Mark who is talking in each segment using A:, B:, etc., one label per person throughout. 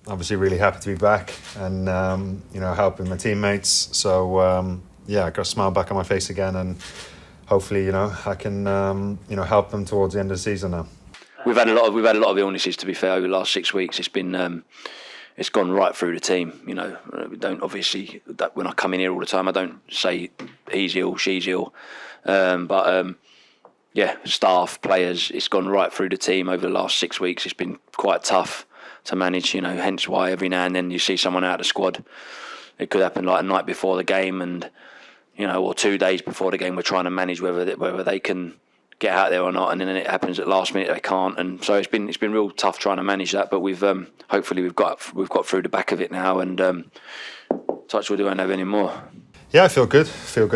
A: obviously really happy to be back and helping my teammates. So I got a smile back on my face again, and hopefully I can help them towards the end of the season now.
B: We've had a lot of illnesses, to be fair, over the last 6 weeks. It's been it's gone right through the team. We don't obviously, that when I come in here all the time, I don't say he's ill, she's ill, but staff, players, it's gone right through the team over the last 6 weeks. It's been quite tough to manage, hence why every now and then you see someone out of the squad. It could happen like a night before the game, and or 2 days before the game, we're trying to manage whether they can get out there or not, and then it happens at last minute they can't, and so it's been real tough trying to manage that. But we've hopefully we've got through the back of it now, and touch wood, we won't have any more.
A: Yeah, I feel good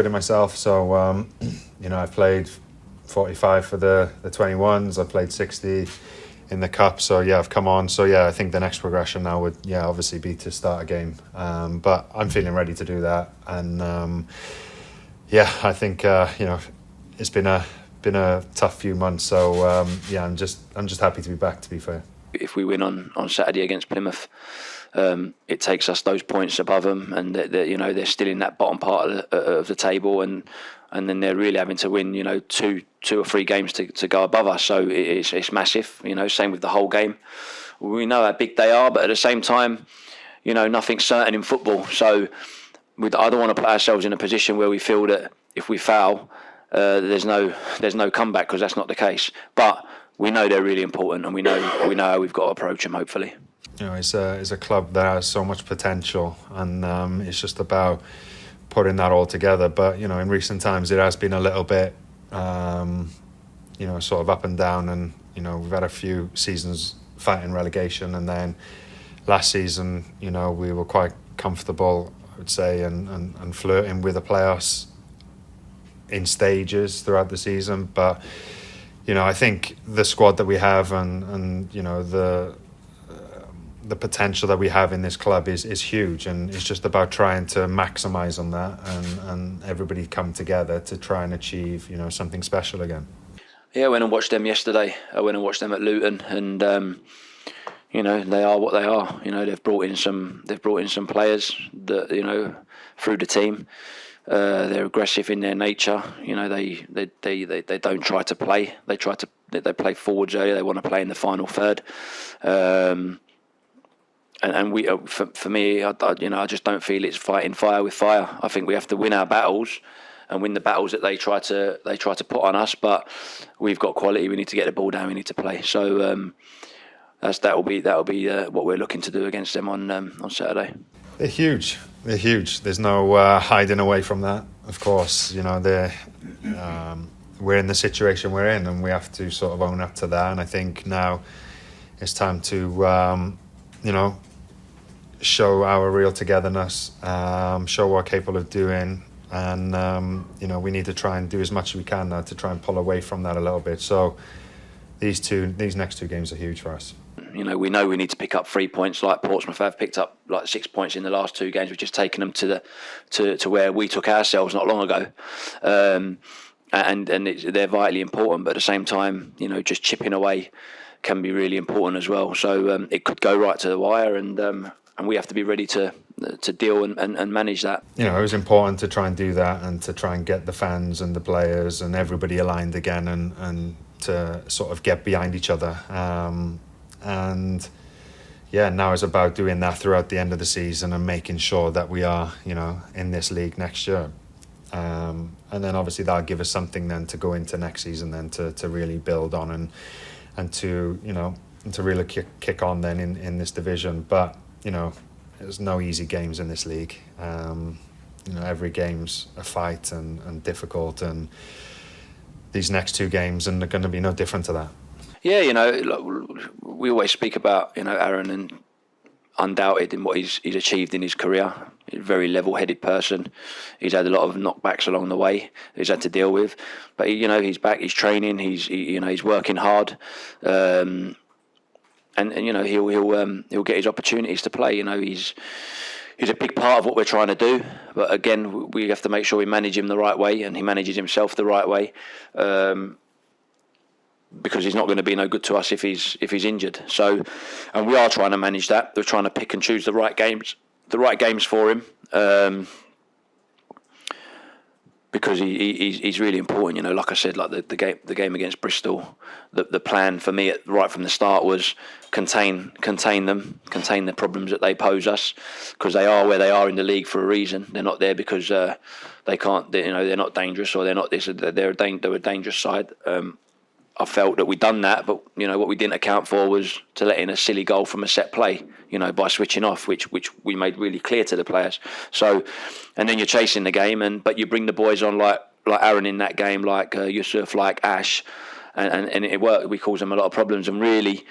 A: in myself. So I played 45 for the 21s. I played 60 in the cup. So I've come on. So I think the next progression now would obviously be to start a game. But I'm feeling ready to do that, and I think it's been a tough few months. So I'm just happy to be back, to be fair.
B: If we win on Saturday against Plymouth, it takes us those points above them, and they're still in that bottom part of the table, and then they're really having to win 2 or 3 games to go above us. So it's massive. Same with the whole game. We know how big they are, but at the same time, nothing's certain in football. So I don't want to put ourselves in a position where we feel that if we foul, there's no comeback, because that's not the case. But we know they're really important, and we know how we've got to approach them, hopefully.
A: It's a club that has so much potential, and it's just about putting that all together. But in recent times it has been a little bit sort of up and down, and we've had a few seasons fighting relegation, and then last season we were quite comfortable, I would say, and flirting with the playoffs in stages throughout the season. But I think the squad that we have, and the potential that we have in this club is huge, and it's just about trying to maximise on that, and everybody come together to try and achieve something special again.
B: I went and watched them yesterday. I went and watched them at Luton, and they are what they are. They've brought in some players that through the team. They're aggressive in their nature. They don't try to play. They play forwards early. They want to play in the final third. And we, for me, I just don't feel it's fighting fire with fire. I think we have to win our battles and win the battles that they try to put on us. But we've got quality. We need to get the ball down. We need to play. So that'll be what we're looking to do against them on Saturday.
A: They're huge. There's no hiding away from that. Of course, we're in the situation we're in, and we have to sort of own up to that. And I think now it's time to show our real togetherness, show what we're capable of doing, and we need to try and do as much as we can now to try and pull away from that a little bit. So these next 2 games are huge for us.
B: We know we need to pick up 3 points, like Portsmouth have picked up like 6 points in the last 2 games. We've just taken them to where we took ourselves not long ago, and they're vitally important. But at the same time, just chipping away can be really important as well. So it could go right to the wire, and we have to be ready to deal and manage that.
A: It was important to try and do that, and to try and get the fans and the players and everybody aligned again, and to sort of get behind each other. Now it's about doing that throughout the end of the season and making sure that we are, in this league next year. And then obviously that'll give us something then to go into next season then to really build on and to really kick on then in this division. But, there's no easy games in this league. Every game's a fight and difficult, and these next 2 games are going to be no different to that.
B: We always speak about, Aaron, and undoubted in what he's achieved in his career. He's a very level-headed person. He's had a lot of knockbacks along the way he's had to deal with. But, he's back, he's training, he's working hard. And he'll get his opportunities to play. He's a big part of what we're trying to do. But again, we have to make sure we manage him the right way, and he manages himself the right way. because he's not going to be no good to us if he's injured. So, and we are trying to manage that. We're trying to pick and choose the right games for him. Because he's really important, you know. Like I said, like the game against Bristol, the plan for me right from the start was contain the problems that they pose us, because they are where they are in the league for a reason. They're not there because they can't, they're not they are not this. They're a dangerous side. I felt that we'd done that, but what we didn't account for was to let in a silly goal from a set play, by switching off, which we made really clear to the players. So, and then you're chasing the game, but you bring the boys on like Aaron in that game, like Yusuf, like Ash, and it worked. We caused them a lot of problems, and really,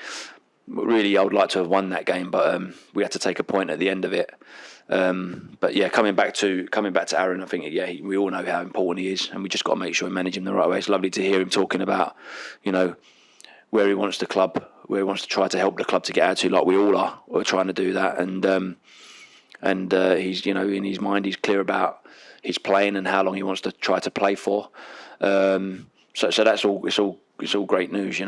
B: I would like to have won that game, but we had to take a point at the end of it. But yeah, coming back to Aaron, I think we all know how important he is, and we just got to make sure we manage him the right way. It's lovely to hear him talking about, where he wants the club, where he wants to try to help the club to get out to, like we all are. We're trying to do that, and he's in his mind he's clear about his playing and how long he wants to try to play for. So that's all. It's all great news,